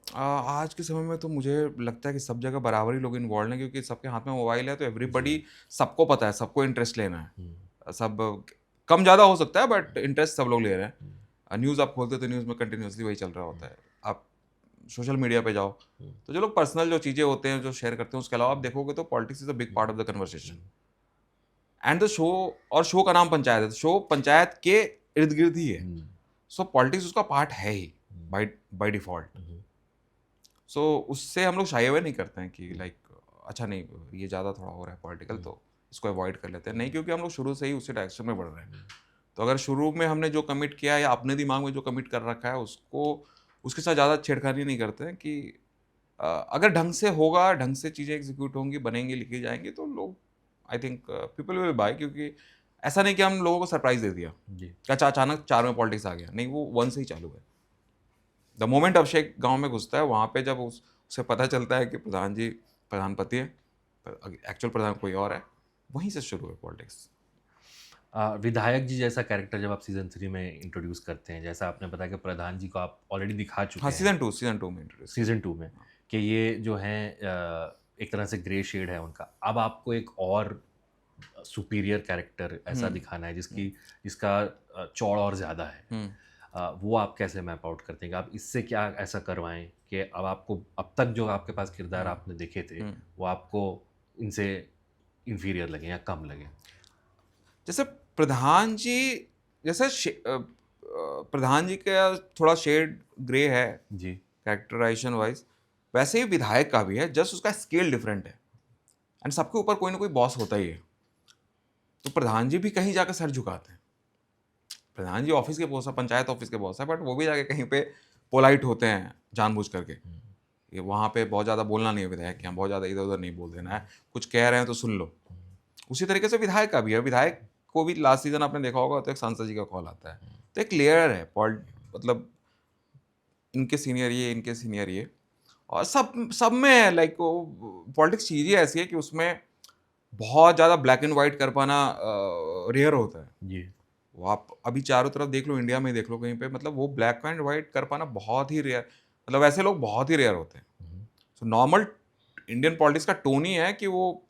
आज के समय में तो मुझे लगता है कि सब जगह बराबर ही लोग इन्वॉल्व हैं, क्योंकि सबके हाथ में मोबाइल है तो एवरीबडी, सबको पता है, सबको इंटरेस्ट लेना है। सब कम ज़्यादा हो सकता है बट इंटरेस्ट सब लोग ले रहे हैं। न्यूज़ आप खोलते तो न्यूज़ में कंटिन्यूसली वही चल रहा होता है। आप सोशल मीडिया पे जाओ तो जो लोग पर्सनल जो चीज़ें होते हैं जो शेयर करते हैं उसके अलावा आप देखोगे तो politics is a big part of the conversation and the show. और शो का नाम पंचायत है, तो शो पंचायत के इर्द गिर्द ही है। सो पॉलिटिक्स उसका पार्ट है ही बाय डिफॉल्ट। सो उससे हम लोग शाये हुए नहीं करते हैं कि लाइक अच्छा नहीं ये ज़्यादा थोड़ा हो रहा है पॉलिटिकल तो इसको अवॉइड कर लेते हैं। नहीं, क्योंकि हम लोग शुरू से ही उसी डायरेक्शन में बढ़ रहे हैं। तो अगर शुरू में हमने जो कमिट किया या अपने दिमाग में जो कमिट कर रखा है उसको उसके साथ ज़्यादा छेड़खानी नहीं करते हैं कि अगर ढंग से होगा, ढंग से चीज़ें एग्जीक्यूट होंगी, बनेंगी, लिखी जाएंगी तो लोग I think people will buy, क्योंकि ऐसा नहीं कि हम लोगों को सरप्राइज दे दिया जी। कि अच्छा अचानक 4 में पॉलिटिक्स आ गया, नहीं, वो 1 से ही चालू है। द मोमेंट अभिषेक गांव में घुसता है, वहाँ पे जब उसे पता चलता है कि प्रधान जी प्रधानपति है, एक्चुअल प्रधान कोई और है, वहीं से शुरू है पॉलिटिक्स। विधायक जी जैसा कैरेक्टर जब आप सीजन 3 में इंट्रोड्यूस करते हैं, जैसा आपने बताया कि प्रधान जी को आप ऑलरेडी दिखा चुके हाँ, हैं सीजन 2 में इंट्रोड्यूस। सीजन 2 में, कि ये जो हैं एक तरह से ग्रे शेड है उनका। अब आपको एक और सुपीरियर कैरेक्टर ऐसा दिखाना है जिसका चौड़ और ज़्यादा है। वो आप कैसे मैप आउट करते हैं कि आप इससे क्या ऐसा करवाएं कि अब आपको, अब तक जो आपके पास किरदार आपने देखे थे वो आपको इनसे इंफीरियर लगे या कम लगे? जैसे प्रधान जी, जैसे प्रधान जी का थोड़ा शेड ग्रे है जी। कैरेक्टराइजेशन वाइज, वैसे ही विधायक का भी है, जस्ट उसका स्केल डिफरेंट है। एंड सबके ऊपर कोई ना कोई बॉस होता ही है। तो प्रधान जी भी कहीं जाकर सर झुकाते हैं। प्रधान जी ऑफिस के बॉस है, पंचायत ऑफिस के बॉस है, बट वो भी जाके कहीं पे पोलाइट होते हैं जानबूझ करके। ये वहाँ पे बहुत ज़्यादा बोलना नहीं है विधायक के यहाँ, बहुत ज़्यादा इधर उधर नहीं बोल देना है, कुछ कह रहे हैं तो सुन लो। उसी तरीके से विधायक का भी है। विधायक को भी लास्ट सीजन आपने देखा होगा तो एक सांसद जी का कॉल आता है, तो एक लेयर है, मतलब इनके सीनियर ये, इनके सीनियर ये, और सब में है। लाइक पॉलिटिक्स चीज़ ही ऐसी है कि उसमें बहुत ज़्यादा ब्लैक एंड वाइट कर पाना रेयर होता है। जी। वो आप अभी चारों तरफ देख लो, इंडिया में देख लो कहीं पे, मतलब वो ब्लैक एंड वाइट कर पाना बहुत ही रेयर, मतलब ऐसे लोग बहुत ही रेयर होते हैं। सो नॉर्मल इंडियन पॉलिटिक्स का टोन ही है कि वो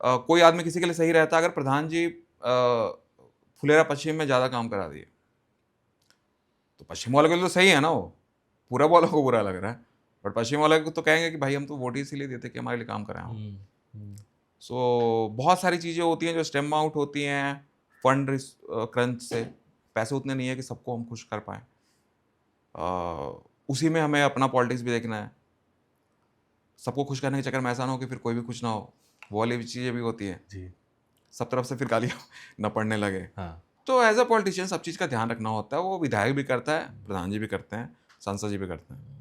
कोई आदमी किसी के लिए सही रहता है अगर प्रधान जी फुलेरा पश्चिम में ज़्यादा काम करा दिए तो पश्चिम वाले के लिए तो सही है ना, वो पूरा वालों को बुरा लग रहा है, बट पश्चिम वाले को तो कहेंगे कि भाई हम तो वोट ही इसीलिए देते कि हमारे लिए काम कराएं हो। सो बहुत सारी चीज़ें होती हैं जो स्टेम आउट होती हैं फंड क्रंच से। पैसे उतने नहीं है कि सबको हम खुश कर पाएँ। उसी में हमें अपना पॉलिटिक्स भी देखना है। सबको खुश करने के चक्कर में ऐसा ना हो कि फिर कोई भी खुश ना हो, वो वाली चीज़ें भी होती हैं। जी। सब तरफ से फिर गालियाँ न पड़ने लगे। हाँ। तो एज अ पॉलिटिशियन सब चीज़ का ध्यान रखना होता है। वो विधायक भी करता है, प्रधान जी भी करते हैं, सांसद जी भी करते हैं।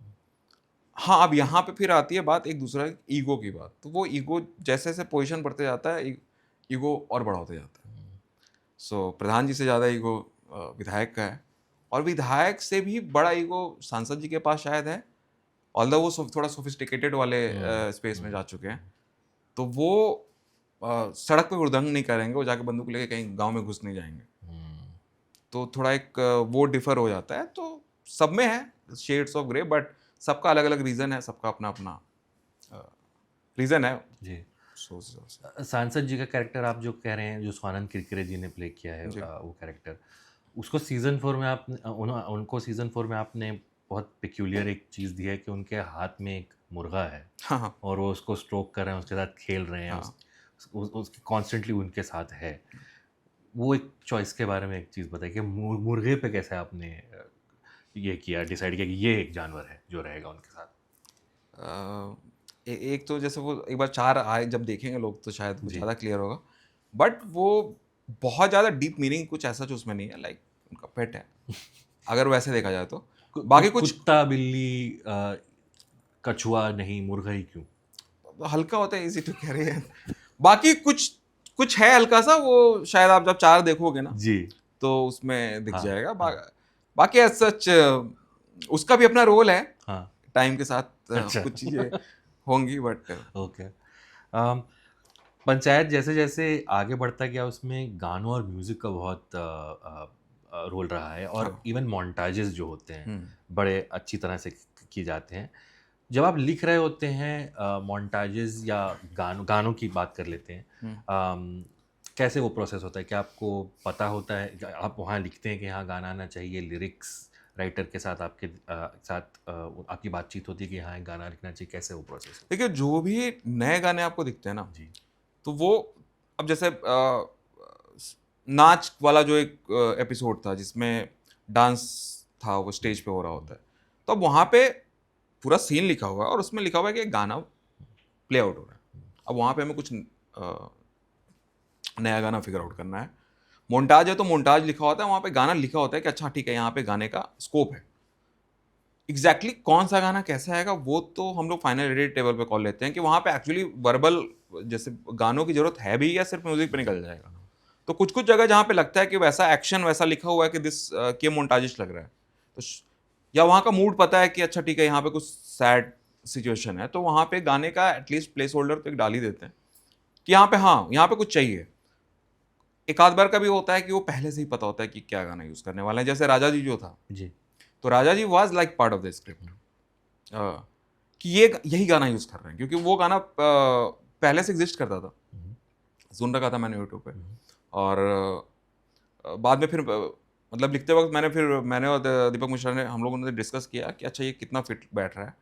हाँ, अब यहाँ पे फिर आती है बात एक दूसरा ईगो की बात। तो वो ईगो जैसे जैसे पोजीशन बढ़ते जाता है, ईगो और बड़ा होते जाता है। सो प्रधान जी से ज़्यादा ईगो विधायक का है, और विधायक से भी बड़ा ईगो सांसद जी के पास शायद है, ऑल्दो वो थोड़ा सोफिस्टिकेटेड वाले स्पेस में जा चुके हैं। तो वो सड़क पे हुड़दंग नहीं करेंगे, वो जाके बंदूक लेके कहीं गांव में घुस नहीं जाएंगे। तो थोड़ा एक वो डिफर हो जाता है। तो सब में है शेड्स ऑफ ग्रे, बट सबका अलग अलग रीज़न है, सबका अपना अपना रीज़न है। जी। सो सांसद जी का कैरेक्टर आप जो कह रहे हैं, जो स्वानंद किरकिरे जी ने प्ले किया है, वो कैरेक्टर, उसको सीजन 4 में आपने उनको सीजन 4 में आपने बहुत पिक्यूलियर एक चीज़ दी है कि उनके हाथ में एक मुर्गा है। हाँ, और वो उसको स्ट्रोक कर रहे हैं, उसके साथ खेल रहे हैं। हाँ। उसकी कॉन्स्टेंटली उनके साथ है। वो एक चॉइस के बारे में एक चीज़ बताइए कि मुर्गे पे कैसे आपने ये किया, डिसाइड किया कि ये एक जानवर है जो रहेगा उनके साथ? एक तो जैसे वो एक बार 4 आए जब देखेंगे लोग तो शायद कुछ जी। ज़्यादा क्लियर होगा, बट वो बहुत ज़्यादा डीप मीनिंग कुछ ऐसा जो उसमें नहीं है। लाइक उनका पेट है अगर वैसे देखा जाए तो। बाकी कुछ कुत्ता, बिल्ली, कछुआ नहीं, मुर्गा ही क्यों? हल्का होता है, इजी टू कैरी है। बाकी कुछ है हल्का सा, वो शायद आप जब 4 देखोगे ना जी। तो उसमें दिख हाँ, जाएगा। हाँ। बाकी एज सच उसका भी अपना रोल है, हाँ। टाइम के साथ अच्छा। कुछ चीज़ें होंगी, बट ओके। पंचायत जैसे जैसे आगे बढ़ता गया, उसमें गानों और म्यूज़िक का बहुत रोल रहा है, और हाँ। इवन मोन्टाजेस जो होते हैं बड़े अच्छी तरह से किए जाते हैं। जब आप लिख रहे होते हैं मोन्टाजेस या गानों की बात कर लेते हैं, कैसे वो प्रोसेस होता है? क्या आपको पता होता है, आप वहाँ लिखते हैं कि हाँ गाना आना चाहिए, लिरिक्स राइटर के साथ आपके साथ आपकी बातचीत होती है कि हाँ गाना लिखना चाहिए, कैसे वो प्रोसेस होता देखिए जो भी नए गाने आपको दिखते हैं ना है? जी। तो वो अब जैसे नाच वाला जो एक एपिसोड था जिसमें डांस था, वो स्टेज पे हो रहा होता है, तो अब वहाँ पे पूरा सीन लिखा हुआ है और उसमें लिखा हुआ है कि एक गाना प्ले आउट हो रहा है। अब वहाँ पे हमें कुछ नया गाना फिगर आउट करना है। मोन्टाज है तो मोन्टाज लिखा होता है, वहाँ पे गाना लिखा होता है कि अच्छा ठीक है यहाँ पे गाने का स्कोप है। एग्जैक्टली कौन सा गाना कैसे आएगा वो तो हम लोग फाइनल एडिट टेबल पे कॉल लेते हैं कि वहाँ पे एक्चुअली वर्बल जैसे गानों की जरूरत है भी या सिर्फ म्यूजिक पे निकल जाएगा। तो कुछ कुछ जगह जहाँ पे लगता है कि वैसा एक्शन वैसा लिखा हुआ है कि दिस कि मोन्टाजिश लग रहा है, तो या वहाँ का मूड पता है कि अच्छा ठीक है यहाँ पे कुछ सैड सिचुएशन है, तो वहाँ पे गाने का एटलीस्ट प्लेस होल्डर तो एक डाल ही देते हैं कि यहाँ पे हाँ यहाँ पे कुछ चाहिए। एक आध बार का भी होता है कि वो पहले से ही पता होता है कि क्या गाना यूज़ करने वाला है, जैसे राजा जी जो था, जी। तो Raja ji was like part of the script कि ये यही गाना यूज़ कर रहे हैं, क्योंकि वो गाना पहले से एग्जिस्ट करता था, सुन रखा था मैंने यूट्यूब पे। और बाद में फिर मतलब लिखते वक्त मैंने और दीपक मिश्रा ने हम लोगों ने डिस्कस किया कि अच्छा ये कितना फिट बैठ रहा है,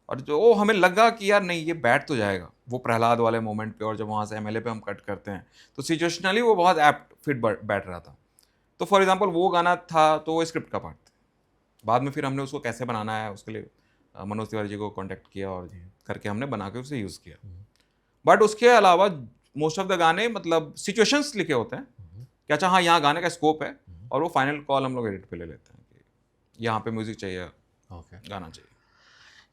और जो हमें लगा कि यार नहीं ये बैठ तो जाएगा वो प्रहलाद वाले मोमेंट पे, और जब वहाँ से एमएलए पे हम कट करते हैं तो सिचुएशनली वो बहुत एप्ट फिट बैठ रहा था। तो फॉर एग्जांपल वो गाना था तो वो स्क्रिप्ट का पार्ट था। बाद में फिर हमने उसको कैसे बनाना है उसके लिए मनोज तिवारी जी को कांटेक्ट किया और करके हमने बना के उसे यूज़ किया। बट उसके अलावा मोस्ट ऑफ द गाने मतलब सिचुएशंस लिखे होते हैं कि अच्छा हाँ यहाँ गाने का स्कोप है, और वो फाइनल कॉल हम लोग एडिट पे ले लेते हैं कि यहाँ पे म्यूजिक चाहिए, ओके। गाना चाहिए।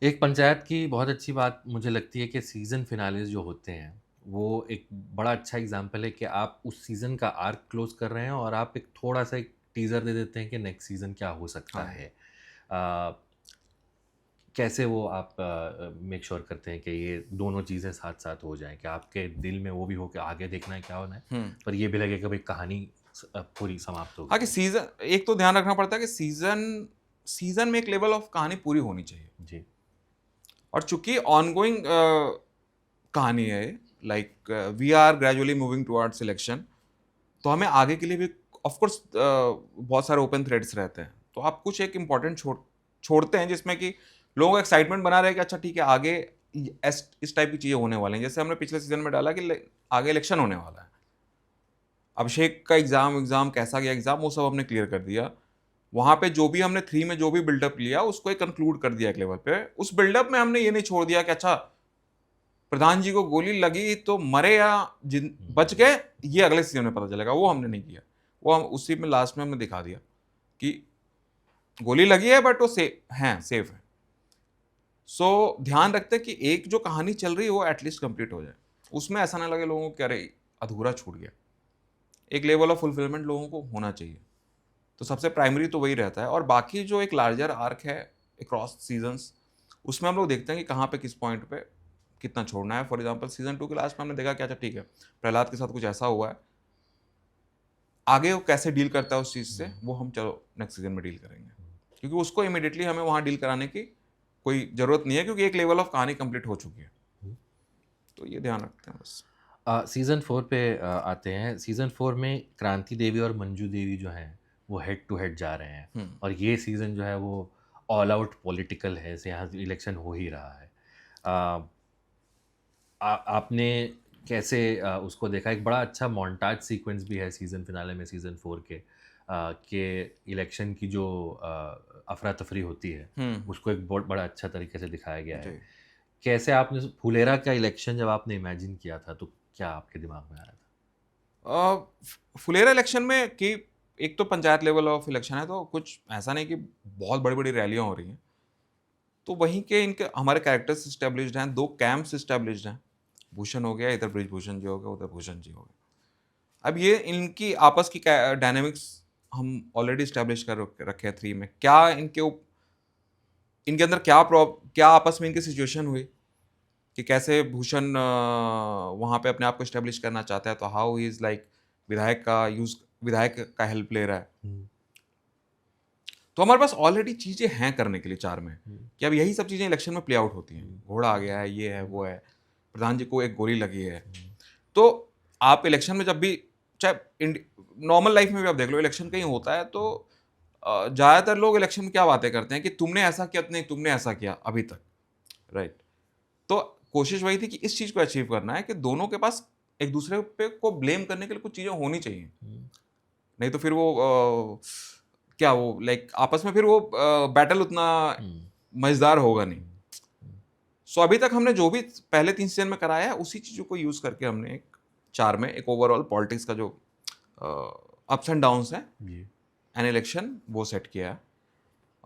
एक पंचायत की बहुत अच्छी बात मुझे लगती है कि सीज़न फिनालेस जो होते हैं वो एक बड़ा अच्छा एग्जाम्पल है कि आप उस सीज़न का आर्क क्लोज कर रहे हैं और आप एक थोड़ा सा एक टीज़र दे देते हैं कि नेक्स्ट सीज़न क्या हो सकता हाँ। है। आ, कैसे वो आप मेक श्योर करते हैं कि ये दोनों चीज़ें साथ साथ हो जाएं कि आपके दिल में वो भी हो कि आगे देखना है क्या होना है, पर ये भी लगे कि भाई कहानी पूरी समाप्त हो हाँ गई। कि सीजन एक तो ध्यान रखना पड़ता है कि सीजन में एक लेवल ऑफ कहानी पूरी होनी चाहिए, जी। और चूंकि ऑनगोइंग कहानी है, like we are gradually moving towards election, तो हमें आगे के लिए भी ऑफ कोर्स बहुत सारे ओपन थ्रेड्स रहते हैं, तो आप कुछ एक इम्पॉर्टेंट छोड़ते हैं जिसमें कि लोगों को एक्साइटमेंट बना रहे कि अच्छा ठीक है आगे इस टाइप की चीज़ें होने वाली हैं। जैसे हमने पिछले सीजन में डाला कि आगे इलेक्शन होने वाला है, अभिषेक का एग्जाम कैसा गया एग्जाम वो सब हमने क्लियर कर दिया। वहाँ पे जो भी हमने 3 में जो भी बिल्डअप लिया उसको एक कंक्लूड कर दिया एक लेवल पे। उस बिल्डअप में हमने ये नहीं छोड़ दिया कि अच्छा प्रधान जी को गोली लगी तो मरे या बच गए ये अगले सीजन में पता चलेगा, वो हमने नहीं किया। वो हम उसी में लास्ट में हमने दिखा दिया कि गोली लगी है बट वो सेफ है। सो ध्यान रखते हैं कि एक जो कहानी चल रही है वो एटलीस्ट कंप्लीट हो जाए, उसमें ऐसा ना लगे लोगों को कि अरे अधूरा छूट गया। एक लेवल ऑफ फुलफिलमेंट लोगों को होना चाहिए, तो सबसे प्राइमरी तो वही रहता है। और बाकी जो एक लार्जर आर्क है अक्रॉस सीजन्स, उसमें हम लोग देखते हैं कि कहाँ पे किस पॉइंट पे कितना छोड़ना है। फॉर एग्जांपल सीजन 2 के लास्ट में हमने देखा कि अच्छा ठीक है प्रहलाद के साथ कुछ ऐसा हुआ है, आगे वो कैसे डील करता है उस चीज़ से वो हम चलो नेक्स्ट सीजन में डील करेंगे, क्योंकि उसको इमीडिएटली हमें वहाँ डील कराने की कोई ज़रूरत नहीं है, क्योंकि एक लेवल ऑफ कहानी कंप्लीट हो चुकी है। तो ये ध्यान रखते हैं बस। सीज़न 4 पे आते हैं। सीज़न 4 में क्रांति देवी और मंजू देवी जो हैं वो हेड टू हेड जा रहे हैं, और ये सीज़न जो है वो ऑल आउट पॉलिटिकल है, से यहाँ इलेक्शन हो ही रहा है। आपने कैसे उसको देखा? एक बड़ा अच्छा मोन्टाज सीक्वेंस भी है सीज़न फिनाले में सीज़न 4 के इलेक्शन की जो अफरा तफरी होती है उसको एक बहुत बड़ा अच्छा तरीके से दिखाया गया है। कैसे आपने फुलेरा का इलेक्शन जब आपने इमेजिन किया था तो क्या आपके दिमाग में आया था? फुलेरा इलेक्शन में कि एक तो पंचायत लेवल ऑफ इलेक्शन है, तो कुछ ऐसा नहीं कि बहुत बड़ी बड़ी रैलियां हो रही हैं, तो वहीं के इनके हमारे कैरेक्टर्स इस्टेब्लिश्ड हैं, 2 कैंप्स इस्टेब्लिश्ड हैं। भूषण हो गया इधर, ब्रिजभूषण जी हो गया उधर भूषण जी हो गए। अब ये इनकी आपस की डायनेमिक्स हम ऑलरेडी इस्टेब्लिश कर रखे हैं 3 में। क्या इनके अंदर क्या आपस में इनकी सिचुएशन हुई कि कैसे भूषण वहाँ पे अपने आप को इस्टेब्लिश करना चाहता है, तो हाउ ही इज़ लाइक विधायक का हेल्प ले रहा है। तो हमारे पास ऑलरेडी चीज़ें हैं करने के लिए 4 में, कि अब यही सब चीज़ें इलेक्शन में प्ले आउट होती हैं। घोड़ा आ गया है, ये है, वो है, प्रधान जी को एक गोली लगी है। तो आप इलेक्शन में जब भी, चाहे नॉर्मल लाइफ में भी आप देख लो, इलेक्शन कहीं होता है तो ज़्यादातर लोग इलेक्शन में क्या बातें करते हैं कि तुमने ऐसा किया, नहीं तुमने ऐसा किया अभी तक, राइट। तो कोशिश वही थी कि इस चीज़ को अचीव करना है कि दोनों के पास एक दूसरे पे को ब्लेम करने के लिए कुछ चीज़ें होनी चाहिए, नहीं तो फिर वो क्या वो लाइक आपस में फिर वो बैटल उतना मजेदार होगा नहीं। सो अभी तक हमने जो भी पहले 3 सीजन में कराया है उसी चीज़ों को यूज़ करके हमने एक 4 में एक ओवरऑल पॉलिटिक्स का जो अप्स एंड डाउन्स हैं एन इलेक्शन वो सेट किया है।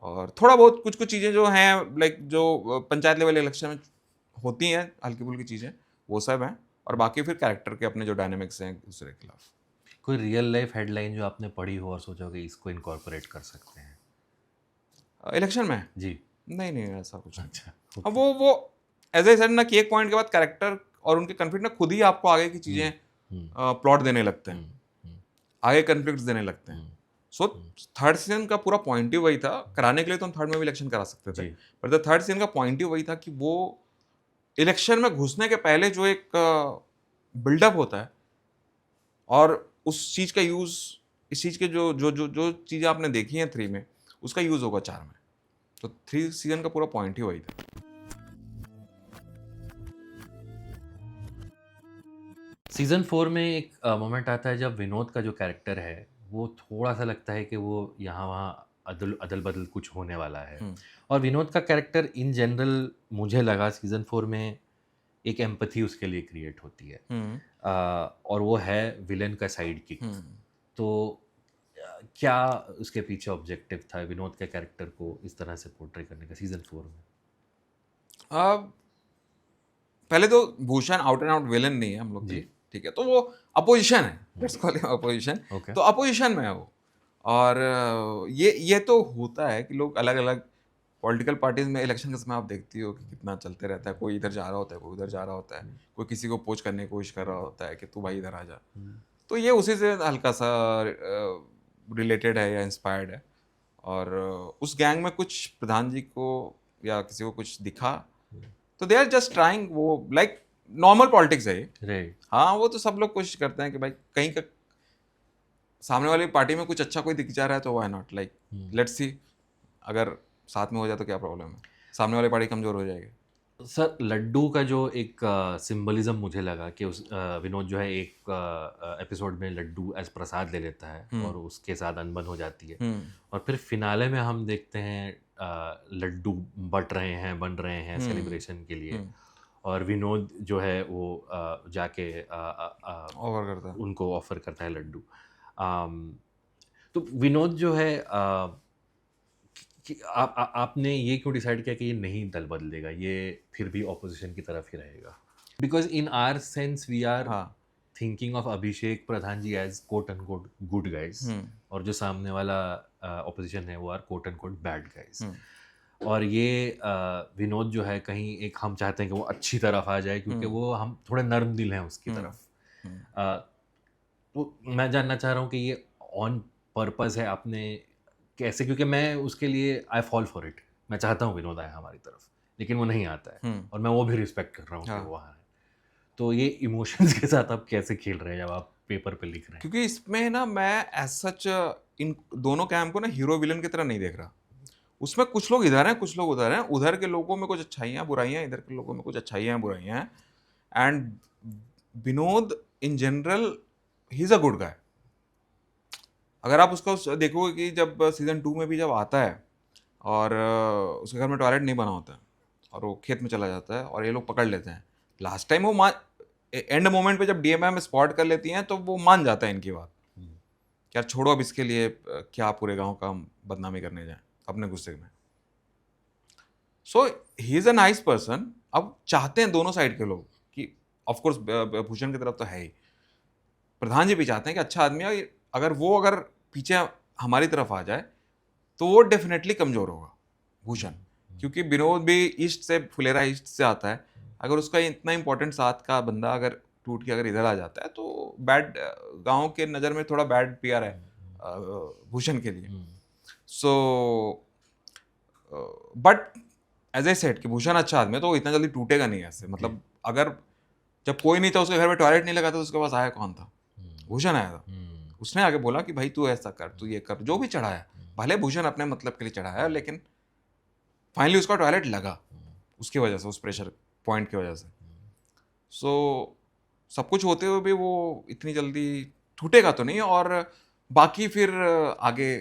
और थोड़ा बहुत कुछ चीज़ें जो हैं लाइक जो पंचायत लेवल इलेक्शन में होती हैं हल्की फुल्की चीज़ें वो सब हैं, और बाकी फिर कैरेक्टर के अपने जो डायनेमिक्स हैं एक दूसरे के खिलाफ। कोई रियल लाइफ हेडलाइन जो आपने पढ़ी हो और सोचा हो कि इसको इनकॉर्पोरेट कर सकते हैं? इलेक्शन में जी। नहीं नहीं ऐसा कुछ नहीं। अच्छा। अब वो एज ए सेड ना कि एक पॉइंट के बाद कैरेक्टर और उनके कन्फ्लिक्ट ना खुद ही आपको आगे की चीजें प्लॉट देने लगते हैं, आगे कन्फ्लिक्ट्स देने लगते हैं। सो थर्ड सीजन का पूरा पॉइंट ही वही था, कराने के लिए तो हम थर्ड में भी इलेक्शन करा सकते थे, जी। पर द थर्ड सीजन का पॉइंट ही वही था कि वो इलेक्शन में घुसने के पहले जो एक बिल्डअप होता है और उस चीज का यूज, इस चीज के जो जो जो जो चीजें आपने देखी हैं 3 में, उसका यूज होगा 4 में। तो 3 सीजन का पूरा पॉइंट ही वही था। सीजन 4 में एक मोमेंट आता है जब विनोद का जो कैरेक्टर है वो थोड़ा सा लगता है कि वो यहाँ वहाँ अदल बदल कुछ होने वाला है। और विनोद का कैरेक्टर इन जनरल मुझे लगा सीजन 4 में एक एम्पथी उसके लिए क्रिएट होती है। और वो है विलन का साइड किक। तो क्या उसके पीछे ऑब्जेक्टिव था विनोद के कैरेक्टर को इस तरह से पोर्ट्रे करने का सीजन 4 में? पहले तो Bhushan out and out villain नहीं है हम लोग के लिए, ठीक है, तो वो अपोजिशन है, let's call him opposition. Okay. तो अपोजिशन में है वो। और ये तो होता है कि लोग अलग अलग पॉलिटिकल पार्टीज में इलेक्शन के समय आप देखती हो कि कितना चलते रहता है, कोई इधर जा रहा होता है, कोई उधर जा रहा होता है, कोई किसी को पोच करने की कोशिश कर रहा होता है कि तू भाई इधर आ जा। तो ये उसी से हल्का सा रिलेटेड है या इंस्पायर्ड है। और उस गैंग में कुछ प्रधान जी को या किसी को कुछ दिखा तो दे आर जस्ट ट्राइंग, वो लाइक नॉर्मल पॉलिटिक्स है ये। राइट। हाँ, वो तो सब लोग कोशिश करते हैं कि भाई कहीं का सामने वाली पार्टी में कुछ अच्छा कोई दिख जा रहा है तो why not, like let's see, अगर साथ में हो जाए तो क्या प्रॉब्लम है, सामने वाली पार्टी कमजोर हो जाएगी। सर लड्डू का जो एक सिंबलिज्म मुझे लगा कि उस विनोद जो है एक एपिसोड में लड्डू एज प्रसाद ले लेता है और उसके साथ अनबन हो जाती है और फिर फिनाले में हम देखते हैं लड्डू बट रहे हैं, बन रहे हैं सेलिब्रेशन के लिए और विनोद जो है वो जाके ओवर करता है, उनको ऑफर करता है लड्डू। तो विनोद जो है आपने ये क्यों डिसाइड किया कि ये नहीं दल बदलेगा, ये फिर भी ऑपोजिशन की तरफ ही रहेगा? Because in our sense we are thinking of Abhishek Pradhan ji as quote and quote good guys और जो सामने वाला ऑपोजिशन है वो are quote and quote bad guys. और ये विनोद जो है कहीं एक हम चाहते हैं कि वो अच्छी तरफ आ जाए क्योंकि वो हम थोड़े नर्म दिल हैं उसकी तरफ। तो मैं जानना चाह रहा हूँ कि ये ऑन पर्पस है आपने कैसे, क्योंकि मैं उसके लिए आई फॉल फॉर इट, मैं चाहता हूँ विनोद आए हमारी तरफ लेकिन वो नहीं आता है और मैं वो भी रिस्पेक्ट कर रहा हूँ कि वो वहाँ है। तो ये इमोशंस के साथ आप कैसे खेल रहे हैं जब आप पेपर पे लिख रहे हैं? क्योंकि इसमें ना मैं एज सच इन दोनों कैम्प को ना हीरो विलन की तरह नहीं देख रहा। उसमें कुछ लोग इधर हैं, कुछ लोग उधर हैं, उधर के लोगों में कुछ अच्छाइयाँ बुराइयाँ, इधर के लोगों में कुछ अच्छाइयाँ बुराइयाँ हैं। And Vinod in general he is a good guy. अगर आप उसका देखोगे कि जब सीजन 2 में भी जब आता है और उसके घर में टॉयलेट नहीं बना होता है और वो खेत में चला जाता है और ये लोग पकड़ लेते हैं, लास्ट टाइम वो एंड मोमेंट पे जब डीएमएम स्पॉट कर लेती हैं तो वो मान जाता है इनकी बात, यार छोड़ो अब इसके लिए क्या पूरे गांव का हम बदनामी करने जाएं अपने गुस्से में। So he is a nice person. अब चाहते हैं दोनों साइड के लोग कि ऑफकोर्स भूषण की तरफ तो है ही, प्रधान जी भी चाहते हैं कि अच्छा आदमी है, अगर पीछे हमारी तरफ आ जाए तो वो डेफिनेटली कमज़ोर होगा भूषण, क्योंकि विनोद भी ईस्ट से, फुलेरा ईस्ट से आता है। अगर उसका इतना इंपॉर्टेंट साथ का बंदा अगर टूट के अगर इधर आ जाता है तो बैड, गांव के नज़र में थोड़ा बैड पीआर है भूषण के लिए। So but as I said कि भूषण अच्छा आदमी है तो वो इतना जल्दी टूटेगा नहीं ऐसे। मतलब अगर जब कोई नहीं था उसके घर में टॉयलेट नहीं लगा था तो उसके पास आया कौन था? भूषण आया था। उसने आगे बोला कि भाई तू ऐसा कर, तू ये कर, जो भी चढ़ाया, भले भूषण अपने मतलब के लिए चढ़ाया लेकिन फाइनली उसका टॉयलेट लगा उसकी वजह से, उस प्रेशर पॉइंट की वजह से। सो सब कुछ होते हुए भी वो इतनी जल्दी टूटेगा तो नहीं, और बाकी फिर आगे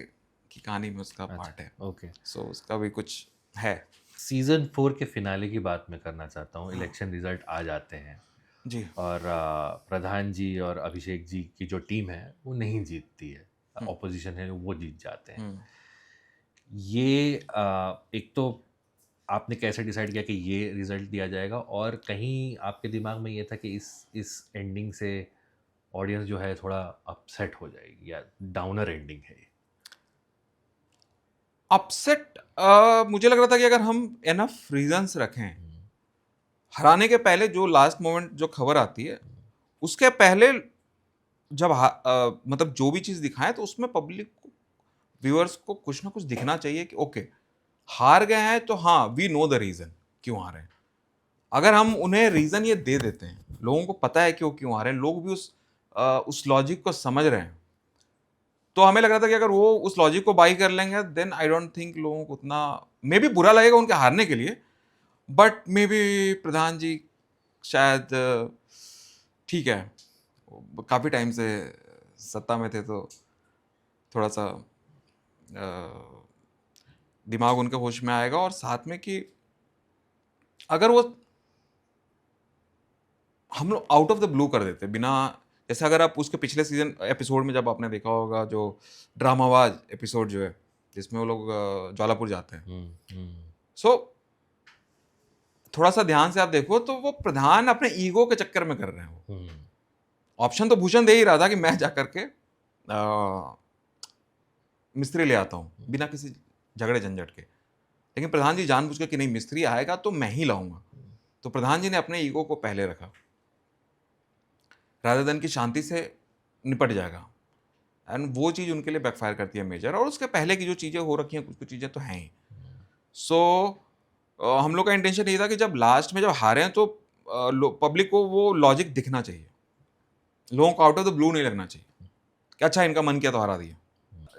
की कहानी में उसका पार्ट है। ओके, सो उसका भी कुछ है। सीजन 4 के फिनाले की बात मैं करना चाहता हूँ। इलेक्शन रिजल्ट आ जाते हैं जी, और प्रधान जी और अभिषेक जी की जो टीम है वो नहीं जीतती है, ऑपोजिशन है वो जीत जाते हैं। ये एक तो आपने कैसे डिसाइड किया कि ये रिजल्ट दिया जाएगा, और कहीं आपके दिमाग में ये था कि इस एंडिंग से ऑडियंस जो है थोड़ा अपसेट हो जाएगी या डाउनर एंडिंग है? अपसेट मुझे लग रहा था कि अगर हम एनफ रीजंस रखें, हराने के पहले जो लास्ट मोमेंट जो खबर आती है, उसके पहले जब मतलब जो भी चीज़ दिखाएं तो उसमें पब्लिक को, व्यूअर्स को कुछ ना कुछ दिखना चाहिए कि ओके हार गए हैं तो हाँ वी नो द रीज़न क्यों हारे हैं। अगर हम उन्हें रीज़न ये दे देते हैं, लोगों को पता है कि वो क्यों हारे हैं, लोग भी उस लॉजिक को समझ रहे हैं, तो हमें लग रहा था कि अगर वो उस लॉजिक को बाई कर लेंगे देन आई डोंट थिंक लोगों को उतना मे बी बुरा लगेगा उनके हारने के लिए, बट मे बी प्रधान जी शायद ठीक है, काफ़ी टाइम से सत्ता में थे तो थोड़ा सा दिमाग उनके होश में आएगा, और साथ में कि अगर वो हम लोग आउट ऑफ द ब्लू कर देते बिना, जैसे अगर आप उसके पिछले सीजन एपिसोड में जब आपने देखा होगा जो ड्रामावाज एपिसोड जो है जिसमें वो लोग ज्वालापुर जाते हैं, सो थोड़ा सा ध्यान से आप देखो तो वो प्रधान अपने ईगो के चक्कर में कर रहे हैं। वो ऑप्शन तो भूषण दे ही रहा था कि मैं जा करके मिस्त्री ले आता हूँ बिना किसी झगड़े झंझट के, लेकिन प्रधान जी जानबूझ के कि नहीं मिस्त्री आएगा तो मैं ही लाऊंगा, तो प्रधान जी ने अपने ईगो को पहले रखा रादर देन की शांति से निपट जाएगा, एंड वो चीज़ उनके लिए बैकफायर करती है मेजर। और उसके पहले की जो चीज़ें हो रखी हैं कुछ कुछ चीज़ें तो हैं ही। सो हम लोग का इंटेंशन ये था कि जब लास्ट में जब हारे हैं तो पब्लिक को वो लॉजिक दिखना चाहिए, लोगों को आउट ऑफ द ब्लू नहीं लगना चाहिए कि अच्छा इनका मन किया तो हरा दिया।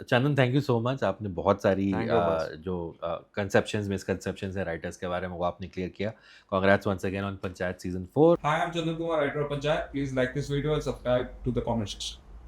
Chandan, thank you so much. आपने बहुत सारी Thank you, boss. जो कंसेप्शंस मिसकंसेप्शंस है राइटर्स के बारे में वो आपने क्लियर किया। Congrats once again on Panchayat season 4। Hi, I'm Chandan Kumar, writer of Panchayat. Please like this video and subscribe to the comment section.